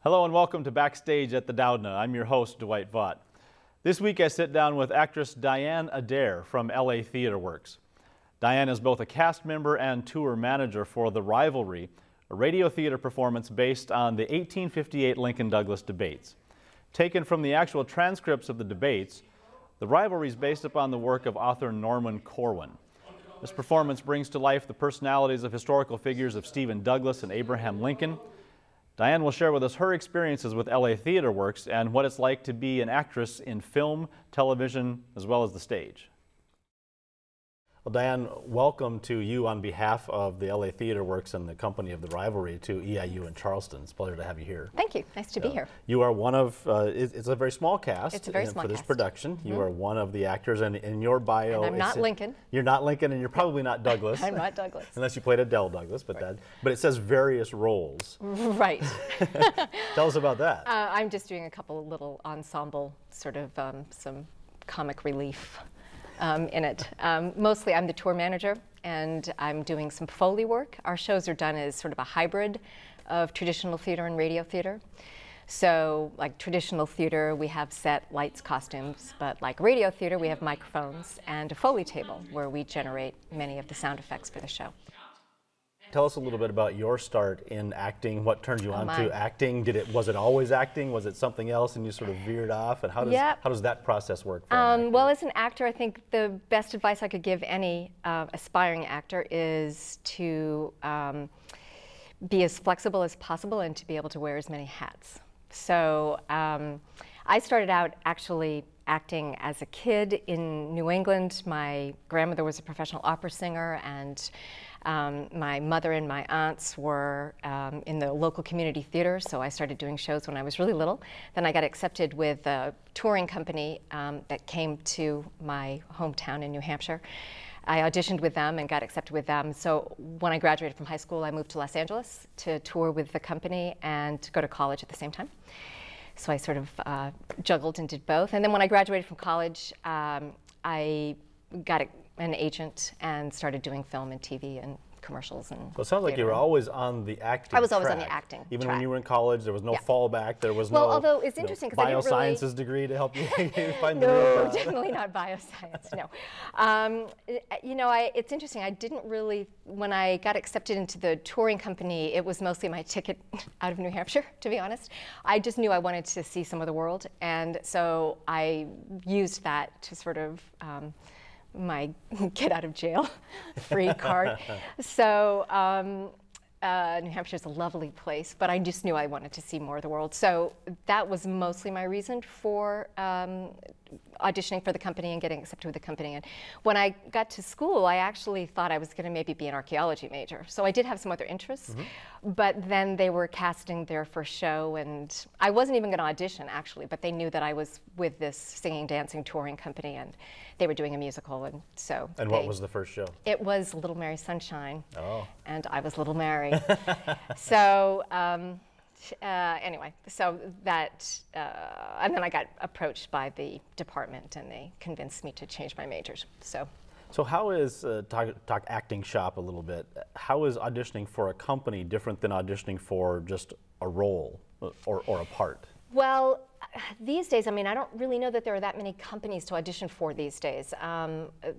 Hello and welcome to Backstage at the Doudna. I'm your host, Dwight Vaught. This week I sit down with actress Diane Adair from LA Theater Works. Diane is both a cast member and tour manager for The Rivalry, a radio theater performance based on the 1858 Lincoln-Douglas debates. Taken from the actual transcripts of the debates, The Rivalry is based upon the work of author Norman Corwin. This performance brings to life the personalities of historical figures of Stephen Douglas and Abraham Lincoln. Diane will share with us her experiences with LA Theater Works and what it's like to be an actress in film, television, as well as the stage. Well, Diane, welcome to you on behalf of the LA Theater Works and the company of The Rivalry to EIU in Charleston. It's a pleasure to have you here. Thank you. Nice to be here. You are one of, it's a very small cast. It's a very small for this cast. production. You are one of the actors, and in your bio... And I'm not Lincoln. You're not Lincoln, and you're probably not Douglas. I'm not Douglas. Unless you played Adele Douglas, but but it says various roles. Right. Tell us about that. I'm just doing a couple of little ensemble, sort of some comic relief in it. Mostly I'm the tour manager, and I'm doing some Foley work. Our shows are done as sort of a hybrid of traditional theater and radio theater. So like traditional theater, we have set, lights, costumes, but like radio theater, we have microphones and a Foley table where we generate many of the sound effects for the show. Tell us a little bit about your start in acting. What turned you on to acting? Was it always acting? Was it something else and you sort of veered off? And how does that process work for well, as an actor, I think the best advice I could give any aspiring actor is to be as flexible as possible and to be able to wear as many hats. So I started out actually acting as a kid in New England. My grandmother was a professional opera singer, and my mother and my aunts were in the local community theater, so I started doing shows when I was really little. Then I got accepted with a touring company that came to my hometown in New Hampshire. I auditioned with them and got accepted with them. So when I graduated from high school, I moved to Los Angeles to tour with the company and to go to college at the same time. So I sort of juggled and did both. And then when I graduated from college, I got an agent and started doing film and TV and commercials. And so it sounds like you were always on the acting track. I was always on the acting Even track. when you were in college, there was no fallback, there was well, no although it's interesting because I didn't really... biosciences degree to help you find the real job. No, definitely not bioscience, no. You know, it's interesting, I didn't really, when I got accepted into the touring company, it was mostly my ticket out of New Hampshire, to be honest. I just knew I wanted to see some of the world, and so I used that to sort of my get out of jail free card. So New Hampshire's a lovely place, but I just knew I wanted to see more of the world. So that was mostly my reason for auditioning for the company and getting accepted with the company. And when I got to school, I actually thought I was going to maybe be an archaeology major. So I did have some other interests, but then they were casting their first show, and I wasn't even going to audition actually, but they knew that I was with this singing, dancing, touring company, and they were doing a musical, and so. And what was the first show? It was Little Mary Sunshine. Oh. And I was Little Mary. So anyway, so that, and then I got approached by the department, and they convinced me to change my majors. So how is, talk acting shop a little bit, how is auditioning for a company different than auditioning for just a role or a part? Well, these days, I mean, I don't really know that there are that many companies to audition for these days.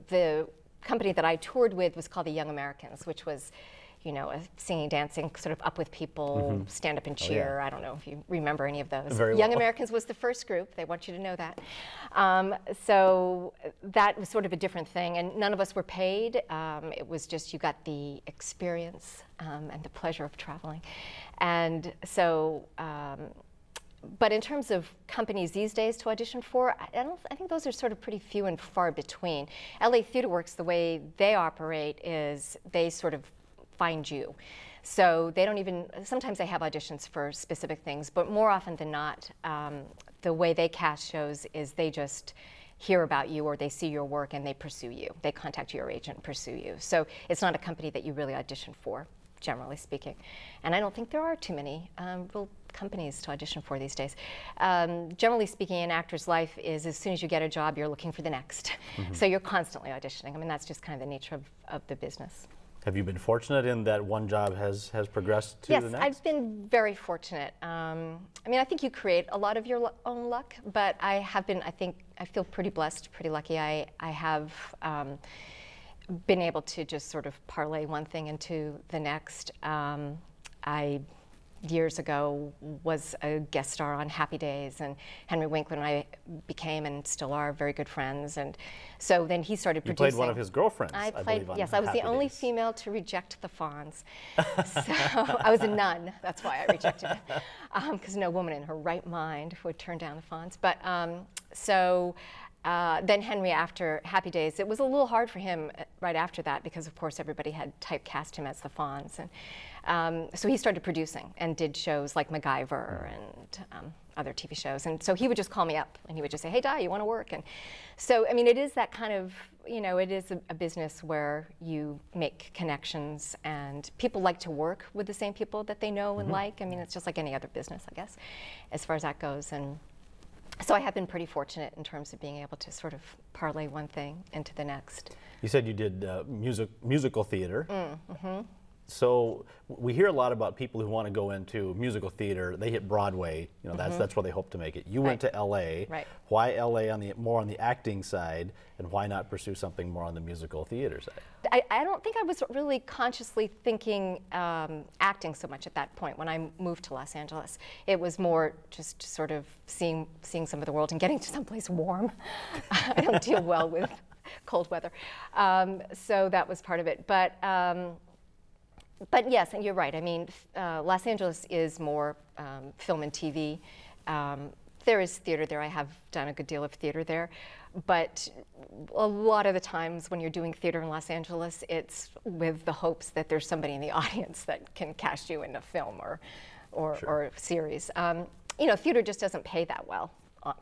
The company that I toured with was called the Young Americans, which was, you know, a singing, dancing, sort of up with people, stand up and cheer. I don't know if you remember any of those. Very Young well. Americans was the first group. They want you to know that. So that was sort of a different thing, and none of us were paid. It was just you got the experience and the pleasure of traveling. And so, but in terms of companies these days to audition for, I think those are sort of pretty few and far between. LA Theater Works, the way they operate is they sort of find you. So they don't even, sometimes they have auditions for specific things, but more often than not, the way they cast shows is they just hear about you or they see your work and they pursue you. They contact your agent and pursue you. So it's not a company that you really audition for, generally speaking. And I don't think there are too many real companies to audition for these days. Generally speaking, an actor's life is as soon as you get a job, you're looking for the next. So you're constantly auditioning. I mean, that's just kind of the nature of the business. Have you been fortunate in that one job has progressed to the next? Yes, I've been very fortunate. I mean, I think you create a lot of your own luck, but I have been, I feel pretty blessed, pretty lucky. I have been able to just sort of parlay one thing into the next. I years ago was a guest star on Happy Days, and Henry Winkler and I became and still are very good friends. And so then he started producing. You played one of his girlfriends, I believe, on yes, I was the only female to reject the Fonz. So I was a nun, that's why I rejected it, because no woman in her right mind would turn down the Fonz. But then Henry, after Happy Days, it was a little hard for him right after that because, of course, everybody had typecast him as the Fonz. And so he started producing and did shows like MacGyver and other TV shows. And so he would just call me up and he would just say, hey, Di, you want to work? And so, I mean, it is that kind of, you know, it is a business where you make connections and people like to work with the same people that they know and like. I mean, it's just like any other business, I guess, as far as that goes. And so I have been pretty fortunate in terms of being able to sort of parlay one thing into the next. You said you did musical theater. So we hear a lot about people who want to go into musical theater. They hit Broadway. You know, that's where they hope to make it. You went to L.A. Right. Why L.A. more on the acting side, and why not pursue something more on the musical theater side? I don't think I was really consciously thinking acting so much at that point when I moved to Los Angeles. It was more just sort of seeing some of the world and getting to someplace warm. I don't deal well with cold weather, so that was part of it. But yes, and you're right. I mean, Los Angeles is more film and TV. There is theater there. I have done a good deal of theater there. But a lot of the times when you're doing theater in Los Angeles, it's with the hopes that there's somebody in the audience that can cast you in a film or series. You know, theater just doesn't pay that well,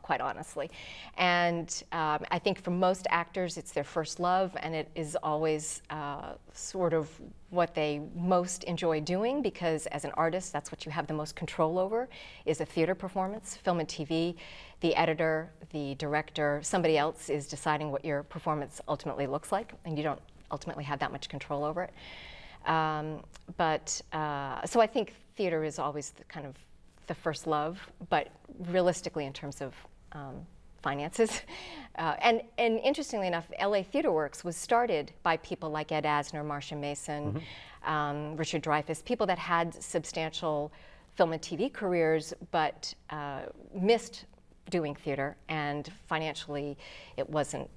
quite honestly. And I think for most actors, it's their first love, and it is always sort of what they most enjoy doing, because as an artist, that's what you have the most control over, is a theater performance. Film and TV, the editor, the director, somebody else is deciding what your performance ultimately looks like, and you don't ultimately have that much control over it. So I think theater is always kind of the first love, but realistically in terms of finances. And interestingly enough, LA Theater Works was started by people like Ed Asner, Marcia Mason, Richard Dreyfuss, people that had substantial film and TV careers, but missed doing theater, and financially it wasn't,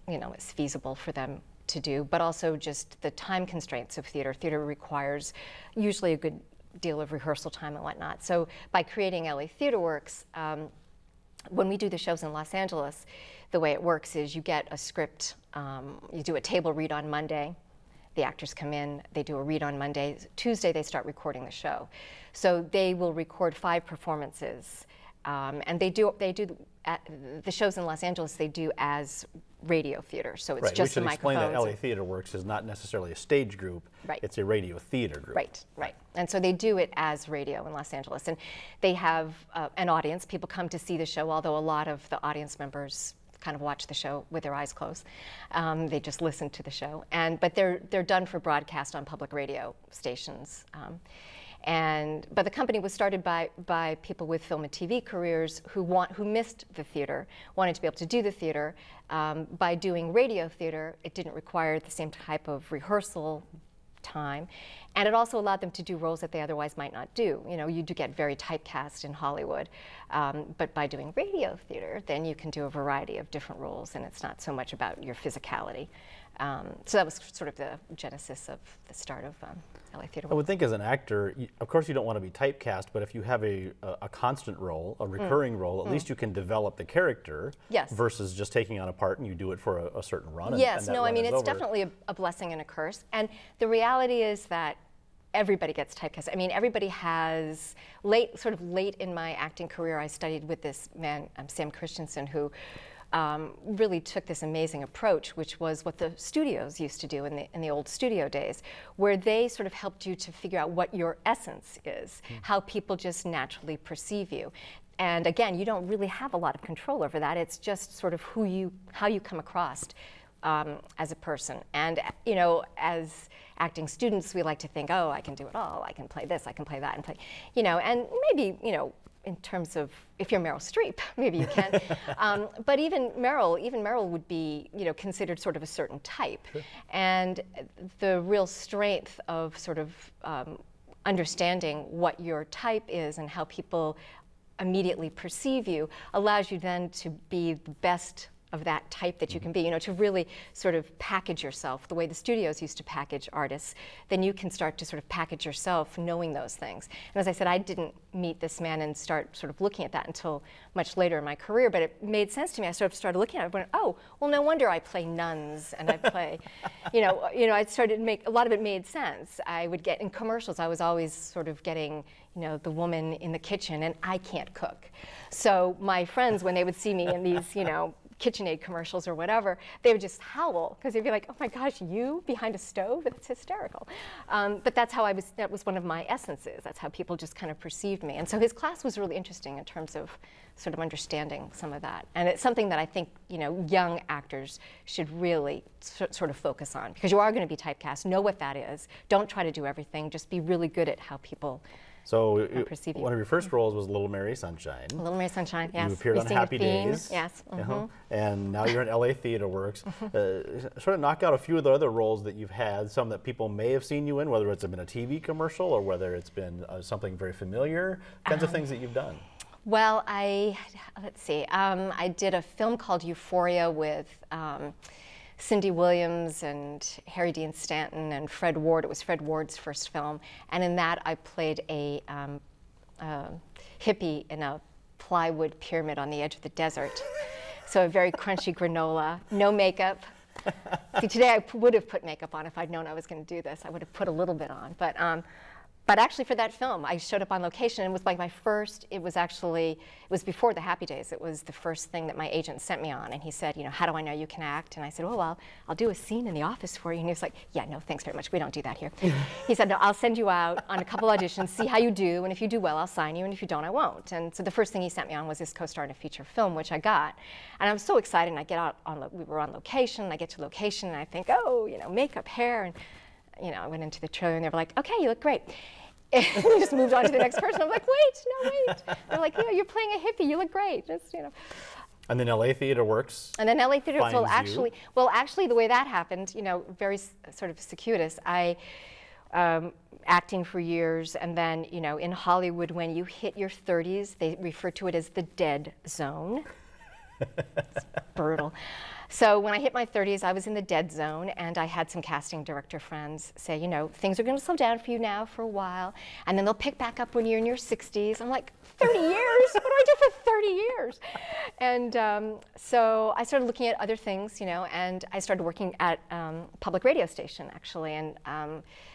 you know, as feasible for them to do, but also just the time constraints of theater. Theater requires usually a good deal of rehearsal time and whatnot. So by creating LA Theater Works, when we do the shows in Los Angeles, the way it works is you get a script, you do a table read on Monday, the actors come in, they do a read on Monday, Tuesday they start recording the show. So they will record 5 performances, and they do the shows in Los Angeles, they do as radio theater, so it's just the microphones. We should explain that LA Theater Works is not necessarily a stage group, it's a radio theater group. Right. And so they do it as radio in Los Angeles, and they have an audience. People come to see the show, although a lot of the audience members kind of watch the show with their eyes closed. They just listen to the show, but they're done for broadcast on public radio stations. But the company was started by people with film and TV careers who missed the theater, wanted to be able to do the theater. By doing radio theater, it didn't require the same type of rehearsal time, and it also allowed them to do roles that they otherwise might not do. You know, you do get very typecast in Hollywood, but by doing radio theater, then you can do a variety of different roles, and it's not so much about your physicality. So that was sort of the genesis of the start of LA Theater Works. I would think as an actor, of course you don't want to be typecast, but if you have a constant role, a recurring role, at least you can develop the character versus just taking on a part and you do it for a certain run. I mean, it's definitely a blessing and a curse. And the reality is that everybody gets typecast. I mean, everybody has, sort of late in my acting career, I studied with this man, Sam Christensen, who really took this amazing approach, which was what the studios used to do in the old studio days, where they sort of helped you to figure out what your essence is, how people just naturally perceive you. And again, you don't really have a lot of control over that. It's just sort of how you come across as a person. And, you know, as acting students, we like to think, oh, I can do it all. I can play this, I can play that, and play, you know, and maybe, you know, in terms of if you're Meryl Streep, maybe you can. But even Meryl would be, you know, considered sort of a certain type. Sure. And the real strength of sort of understanding what your type is and how people immediately perceive you allows you then to be the best of that type that you can be, you know, to really sort of package yourself the way the studios used to package artists. Then you can start to sort of package yourself knowing those things. And as I said, I didn't meet this man and start sort of looking at that until much later in my career, but it made sense to me. I sort of started looking at it and went, oh, well, no wonder I play nuns and I play, you know, I started to make, a lot of it made sense. I would get in commercials, I was always sort of getting, you know, the woman in the kitchen, and I can't cook. So my friends, when they would see me in these, you know, KitchenAid commercials or whatever, they would just howl because they'd be like, oh my gosh, you behind a stove? That's hysterical. But that's how that was one of my essences. That's how people just kind of perceived me. And so his class was really interesting in terms of sort of understanding some of that. And it's something that I think, you know, young actors should really sort of focus on, because you are going to be typecast. Know what that is. Don't try to do everything. Just be really good at how people one of your first roles was Little Mary Sunshine. Little Mary Sunshine, yes. You appeared on Happy Days. Yes. And now you're in LA Theater Works. Sort of knock out a few of the other roles that you've had, some that people may have seen you in, whether it's been a TV commercial or whether it's been something very familiar, kinds of things that you've done. Well, let's see, I did a film called Euphoria with Cindy Williams and Harry Dean Stanton and Fred Ward. It was Fred Ward's first film. And in that, I played a hippie in a plywood pyramid on the edge of the desert. So a very crunchy granola, no makeup. See, today I would have put makeup on if I'd known I was going to do this. I would have put a little bit on. But actually for that film, I showed up on location, and it was like my first, it was before the Happy Days. It was the first thing that my agent sent me on, and he said, you know, how do I know you can act? And I said, oh, well, I'll do a scene in the office for you. And he was like, yeah, no, thanks very much. We don't do that here. He said, no, I'll send you out on a couple auditions, see how you do, and if you do well, I'll sign you, and if you don't, I won't. And so the first thing he sent me on was this co-star in a feature film, which I got. And I was so excited, and I get out we were on location, and I get to location, and I think, oh, you know, makeup, hair, and you know, I went into the trailer, and they were like, okay, you look great. And we just moved on to the next person. I'm like, wait. They're like, you're playing a hippie. You look great. Just, you know. And then LA Theater Works. And then LA Theater Works. Well, actually, the way that happened, you know, very sort of circuitous. I acting for years, and then, you know, in Hollywood, when you hit your 30s, they refer to it as the dead zone. It's brutal. So when I hit my 30s, I was in the dead zone, and I had some casting director friends say, you know, things are going to slow down for you now for a while, and then they'll pick back up when you're in your 60s. I'm like, 30 years? What do I do for 30 years? And so I started looking at other things, you know, and I started working at a public radio station, actually. And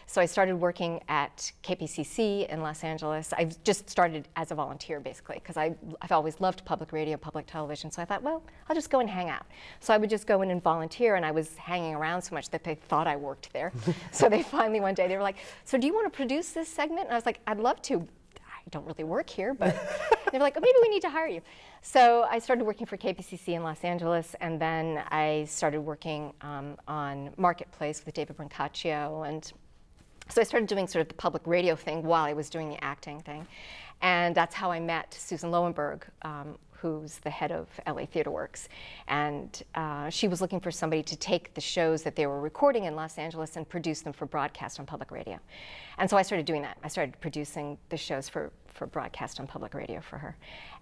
so I started working at KPCC in Los Angeles. I just started as a volunteer, basically, because I've always loved public radio, public television. So I thought, well, I'll just go and hang out. So I would just go in and volunteer, and I was hanging around so much that they thought I worked there. So they finally one day, they were like, so do you want to produce this segment? And I was like, I'd love to. I don't really work here, but they were like, oh, maybe we need to hire you. So I started working for KPCC in Los Angeles, and then I started working on Marketplace with David Brancaccio, and so I started doing sort of the public radio thing while I was doing the acting thing. And that's how I met Susan Lowenberg, who's the head of LA Theater Works. And she was looking for somebody to take the shows that they were recording in Los Angeles and produce them for broadcast on public radio. And so I started doing that. I started producing the shows for broadcast on public radio for her.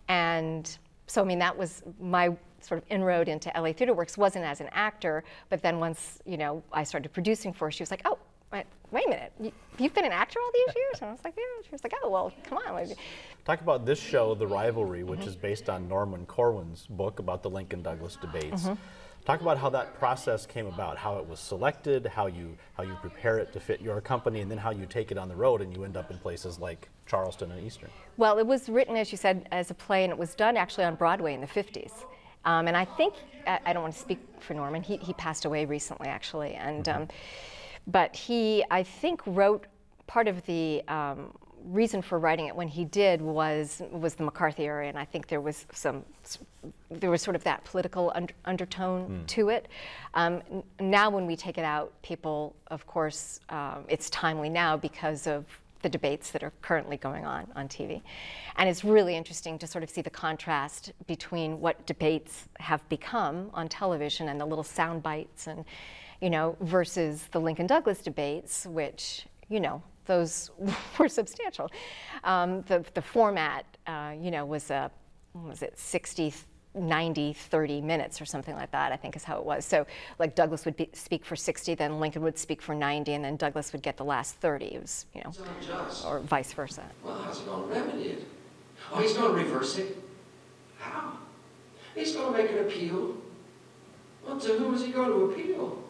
And so, I mean, that was my sort of inroad into LA Theater Works. Wasn't as an actor, but then once, you know, I started producing for her, she was like, oh, wait a minute, you've been an actor all these years? And I was like, yeah. She was like, oh, well, come on. Talk about this show, The Rivalry, which is based on Norman Corwin's book about the Lincoln-Douglas debates. Talk about how that process came about, how it was selected, how you prepare it to fit your company, and then how you take it on the road and you end up in places like Charleston and Eastern. Well, it was written, as you said, as a play, and it was done actually on Broadway in the 50s. And I think, I don't want to speak for Norman, he passed away recently, actually. And but he, I think, wrote part of the reason for writing it when he did was the McCarthy era, and I think there was sort of that political undertone to it. Now when we take it out, people, of course, it's timely now because of the debates that are currently going on TV. And it's really interesting to sort of see the contrast between what debates have become on television and the little sound bites and, you know, versus the Lincoln-Douglas debates, which, you know, those were substantial. The format, you know, was it 60, 90, 30 minutes or something like that, I think is how it was. So like Douglas would speak for 60, then Lincoln would speak for 90, and then Douglas would get the last 30. It was, you know, or vice versa. Well, how's he going to remedy it? Oh, he's going to reverse it. How? He's going to make an appeal. Well, to whom is he going to appeal?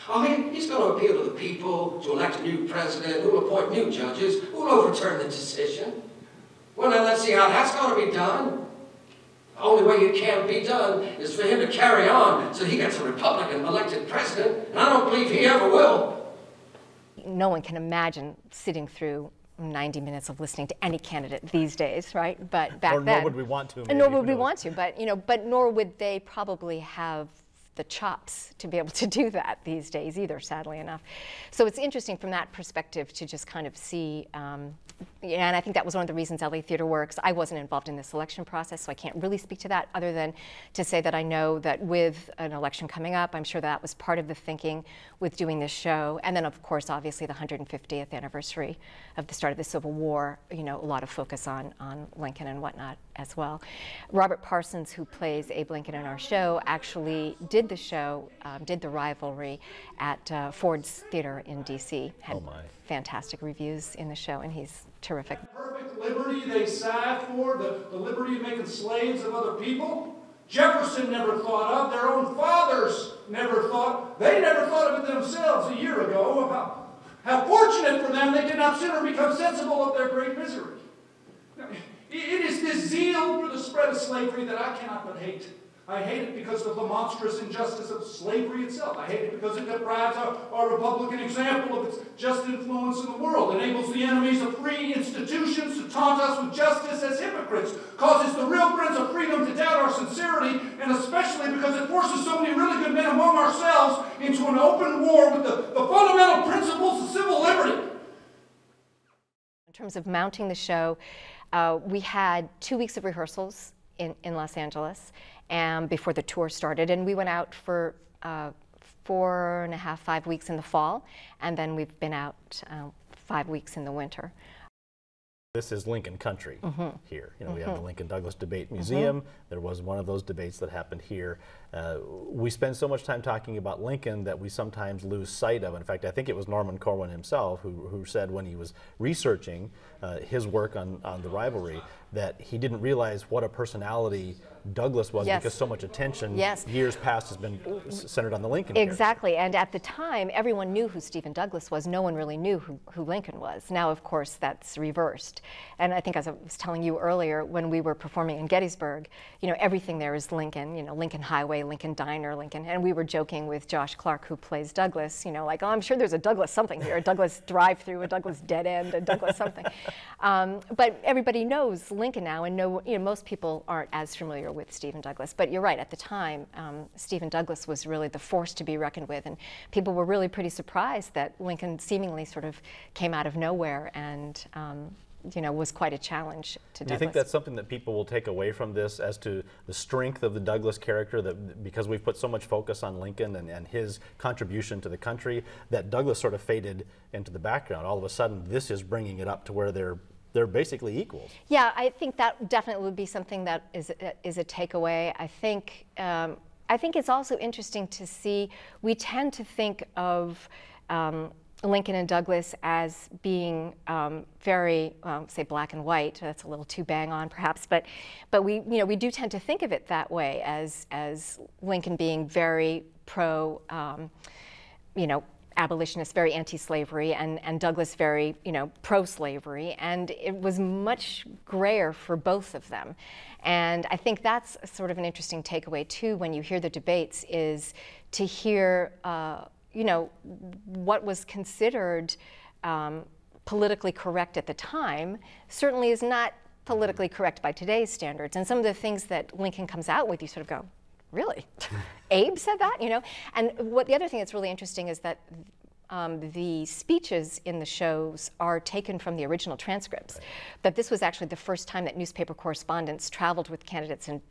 Oh, he's going to appeal to the people, to elect a new president, who will appoint new judges, who will overturn the decision. Well, now let's see how that's going to be done. The only way it can be done is for him to carry on so he gets a Republican elected president, and I don't believe he ever will. No one can imagine sitting through 90 minutes of listening to any candidate these days, right? But back then, nor would we want to. Maybe, nor would we want to, but you know, but nor would they probably have the chops to be able to do that these days either, sadly enough. So it's interesting from that perspective to just kind of see, yeah, and I think that was one of the reasons LA Theater Works. I wasn't involved in the selection process, so I can't really speak to that other than to say that I know that with an election coming up, I'm sure that was part of the thinking with doing this show. And then, of course, obviously the 150th anniversary of the start of the Civil War, you know, a lot of focus on Lincoln and whatnot as well. Robert Parsons, who plays Abe Lincoln in our show, actually did the show, did the rivalry at Ford's Theater in D.C. Had fantastic reviews in the show, and he's terrific. Perfect liberty they sighed for, the liberty of making slaves of other people. Jefferson never thought of, their own fathers never thought, they never thought of it themselves a year ago, about how fortunate for them they did not sooner become sensible of their great misery. It is this zeal for the spread of slavery that I cannot but hate. I hate it because of the monstrous injustice of slavery itself. I hate it because it deprives our Republican example of its just influence in the world, enables the enemies of free institutions to taunt us with justice as hypocrites, causes the real friends of freedom to doubt our sincerity, and especially because it forces so many really good men among ourselves into an open war with the fundamental principles of civil liberty. In terms of mounting the show, we had 2 weeks of rehearsals in Los Angeles and before the tour started, and we went out for 4.5, 5 weeks in the fall, and then we've been out 5 weeks in the winter. This is Lincoln country here. You know, we have the Lincoln-Douglas Debate Museum. There was one of those debates that happened here. We spend so much time talking about Lincoln that we sometimes lose sight of. In fact, I think it was Norman Corwin himself who said when he was researching his work on the rivalry that he didn't realize what a personality Douglas was because so much attention years past has been centered on the Lincoln Exactly, character. And at the time, everyone knew who Stephen Douglas was. No one really knew who Lincoln was. Now, of course, that's reversed. And I think, as I was telling you earlier, when we were performing in Gettysburg, you know, everything there is Lincoln, you know, Lincoln Highway, Lincoln Diner, Lincoln, and we were joking with Josh Clark, who plays Douglas, you know, like, oh, I'm sure there's a Douglas something here, a Douglas drive-through, a Douglas dead end, a Douglas something. But everybody knows Lincoln now, and you know, most people aren't as familiar with Stephen Douglas. But you're right, at the time, Stephen Douglas was really the force to be reckoned with, and people were really pretty surprised that Lincoln seemingly sort of came out of nowhere and you know, was quite a challenge to Douglas. Do you think that's something that people will take away from this as to the strength of the Douglas character, that because we've put so much focus on Lincoln and his contribution to the country, that Douglas sort of faded into the background? All of a sudden, this is bringing it up to where they're basically equals. Yeah, I think that definitely would be something that is a takeaway. I think it's also interesting to see, we tend to think of Lincoln and Douglas as being very, say, black and white. That's a little too bang on, perhaps, but we, you know, we do tend to think of it that way, as Lincoln being very pro, you know, abolitionist, very anti-slavery, and Douglas very, you know, pro-slavery, and it was much grayer for both of them. And I think that's sort of an interesting takeaway too when you hear the debates, is to hear you know, what was considered politically correct at the time certainly is not politically correct by today's standards. And some of the things that Lincoln comes out with, you sort of go, really? Abe said that, you know? And what the other thing that's really interesting is that the speeches in the shows are taken from the original transcripts. That this was actually the first time that newspaper correspondents traveled with candidates and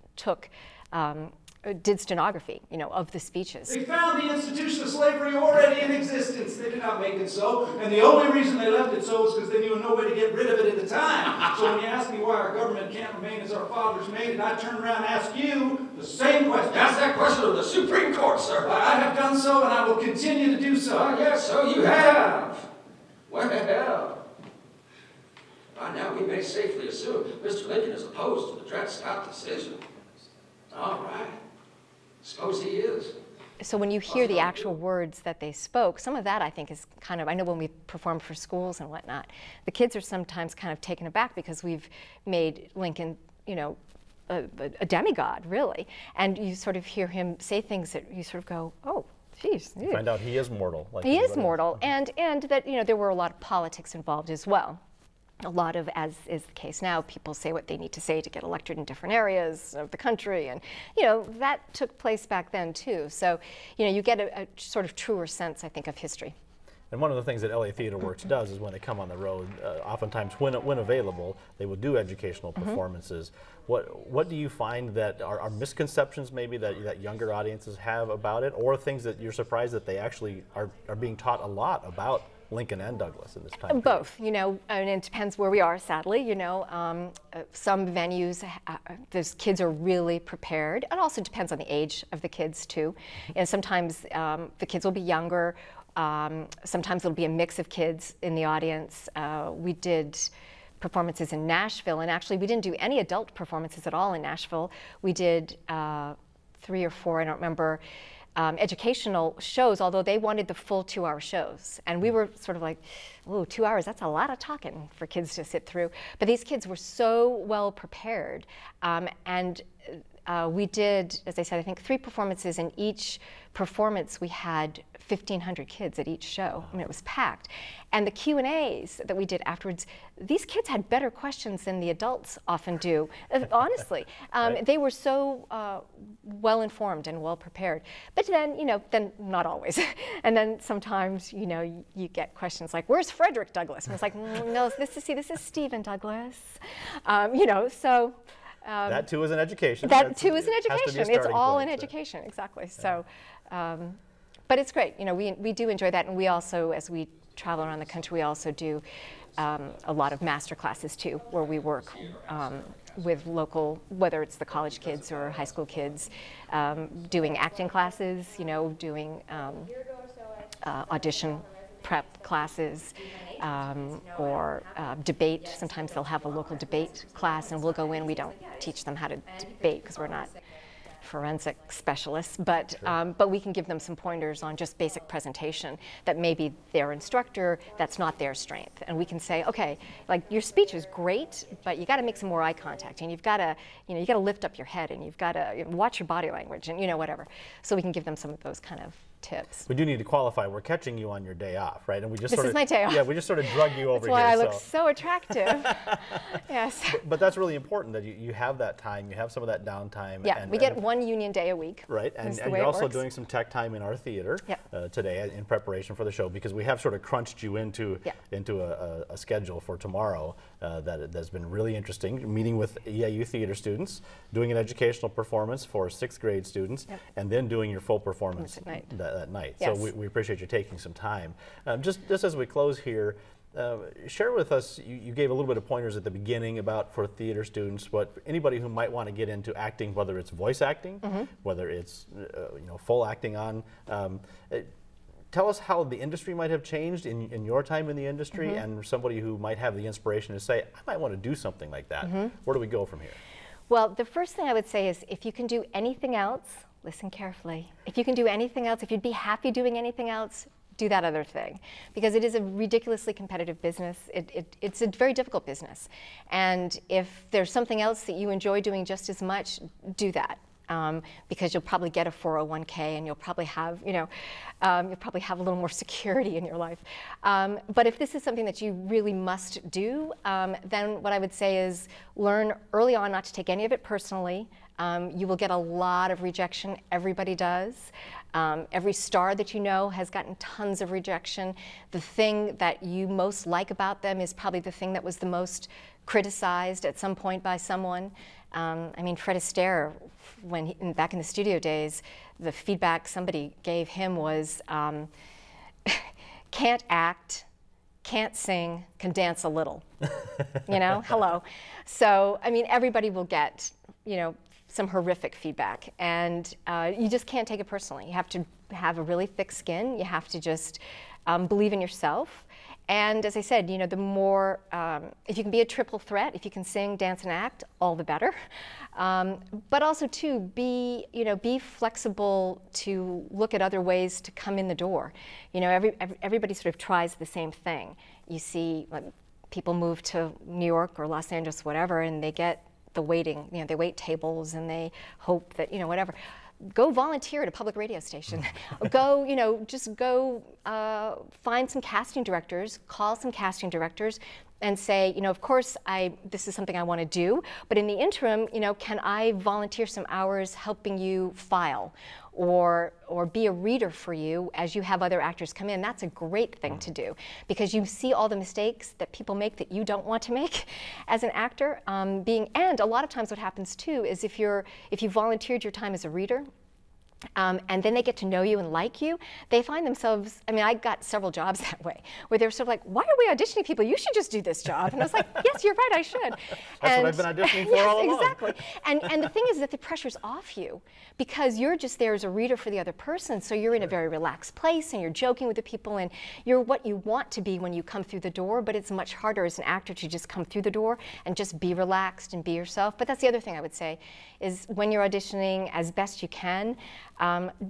did stenography, you know, of the speeches. They found the institution of slavery already in existence. They did not make it so, and the only reason they left it so is because they knew no way to get rid of it at the time. So when you ask me why our government can't remain as our fathers made it, I turn around and ask you the same question. Ask that question of the Supreme Court, sir. I have done so, and I will continue to do so. Ah, yes, so you have. Well, by now we may safely assume Mr. Lincoln is opposed to the Dred Scott decision. All right. Suppose he is. So when you hear the actual words that they spoke, some of that I think is kind of, I know when we perform for schools and whatnot, the kids are sometimes kind of taken aback because we've made Lincoln, you know, a demigod, really. And you sort of hear him say things that you sort of go, oh, geez. You find out he is mortal. Like he is mortal, and that, you know, there were a lot of politics involved as well. A lot of, as is the case now, people say what they need to say to get elected in different areas of the country, and you know that took place back then too. So, you know, you get a sort of truer sense, I think, of history. And one of the things that LA Theater Works does is when they come on the road, oftentimes when available, they will do educational performances. What do you find that are misconceptions maybe that younger audiences have about it, or things that you're surprised that they actually are being taught a lot about Lincoln and Douglas in this time period? Both, you know, and it depends where we are, sadly. You know, some venues, those kids are really prepared. It also depends on the age of the kids, too. And sometimes the kids will be younger. Sometimes it'll be a mix of kids in the audience. We did performances in Nashville, and actually we didn't do any adult performances at all in Nashville. We did 3 or 4, I don't remember, educational shows, although they wanted the full 2-hour shows. And we were sort of like, oh, 2 hours, that's a lot of talking for kids to sit through. But these kids were so well prepared. We did, as I said, I think 3 performances. In each performance, we had 1,500 kids at each show. I mean, it was packed. And the Q&As that we did afterwards, these kids had better questions than the adults often do, honestly. Right. They were so well informed and well prepared. But then, you know, then not always. And then sometimes, you know, you get questions like, where's Frederick Douglass? And it's like, no, this is Stephen Douglas. You know, so. That too is an education. That too is an education. It's all in point, education, exactly. Yeah. So, but it's great. You know, we do enjoy that, and we also, as we travel around the country, we also do a lot of master classes too, where we work with local, whether it's the college kids or high school kids, doing acting classes. You know, doing audition prep classes. Or debate. Sometimes they'll have a local debate class, and we'll go in. We don't teach them how to debate because we're not forensic specialists, but we can give them some pointers on just basic presentation that maybe their instructor, that's not their strength. And we can say, okay, like your speech is great, but you got to make some more eye contact, and you've got to, you know, you got to lift up your head, and you've got to watch your body language, and you know, whatever. So we can give them some of those kind of tips. We do need to qualify. We're catching you on your day off, right? And we just this sort is of, my day off. Yeah, we just sort of drug you over here. That's why I look so. So attractive. Yes. But that's really important that you have that time. You have some of that downtime. Yeah, we get 1 union day a week. Right, and you're also doing some tech time in our theater today in preparation for the show, because we have sort of crunched you into a schedule for tomorrow that's been really interesting. Meeting with EIU theater students, doing an educational performance for 6th grade students, and then doing your full performance that night. Yes. So we appreciate you taking some time. Just as we close here, share with us, you gave a little bit of pointers at the beginning about for theater students, what anybody who might want to get into acting, whether it's voice acting, whether it's you know, full acting on. Tell us how the industry might have changed in your time in the industry, and somebody who might have the inspiration to say, I might want to do something like that. Where do we go from here? Well, the first thing I would say is, if you can do anything else, listen carefully. If you can do anything else, if you'd be happy doing anything else, do that other thing, because it is a ridiculously competitive business. It's a very difficult business, and if there's something else that you enjoy doing just as much, do that. because you'll probably get a 401k and you'll probably have, you'll probably have a little more security in your life. But if this is something that you really must do, then what I would say is learn early on not to take any of it personally. You will get a lot of rejection. Everybody does. Every star that you know has gotten tons of rejection. The thing that you most like about them is probably the thing that was the most criticized at some point by someone. I mean, Fred Astaire, back in the studio days, the feedback somebody gave him was, can't act, can't sing, can dance a little. Hello. So, I mean, everybody will get, some horrific feedback, and you just can't take it personally. You have to have a really thick skin. You have to just believe in yourself. And as I said, the more, if you can be a triple threat, if you can sing, dance, and act, all the better. But also, too, be flexible to look at other ways to come in the door. Everybody sort of tries the same thing. You see, like, people move to New York or Los Angeles, whatever, and they get the waiting, they wait tables and they hope that, whatever. Go volunteer at a public radio station. Go, just go find some casting directors, call some casting directors and say, of course, this is something I want to do, but in the interim, can I volunteer some hours helping you file or be a reader for you as you have other actors come in? That's a great thing to do, because you see all the mistakes that people make that you don't want to make as an actor. And a lot of times what happens too is if you volunteered your time as a reader, and then they get to know you and like you, they find themselves, I mean, I got several jobs that way, where they're sort of like, why are we auditioning people? You should just do this job. And I was like, yes, you're right, I should. That's what I've been auditioning for all along. Exactly. And the thing is that the pressure's off you, because you're just there as a reader for the other person, so you're in a very relaxed place, and you're joking with the people, and you're what you want to be when you come through the door, but it's much harder as an actor to just come through the door and just be relaxed and be yourself. But that's the other thing I would say, is when you're auditioning, as best you can,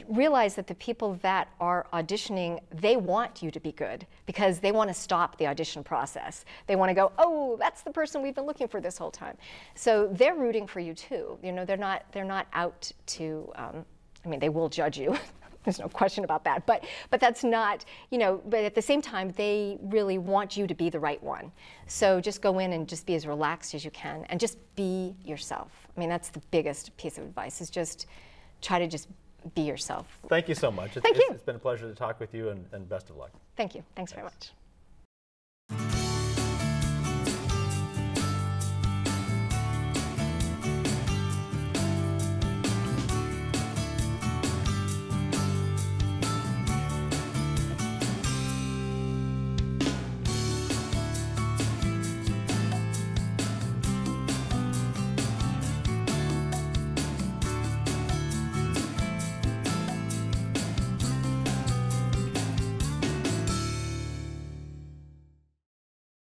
realize that the people that are auditioning, they want you to be good, because they want to stop the audition process. They want to go, oh, that's the person we've been looking for this whole time. So they're rooting for you too. They're not out to, I mean, they will judge you. There's no question about that. But that's not, but at the same time, they really want you to be the right one. So just go in and just be as relaxed as you can and just be yourself. I mean, that's the biggest piece of advice, is just try to just be yourself. Thank you so much. Thank you. It's been a pleasure to talk with you, and best of luck. Thank you. Thanks very much.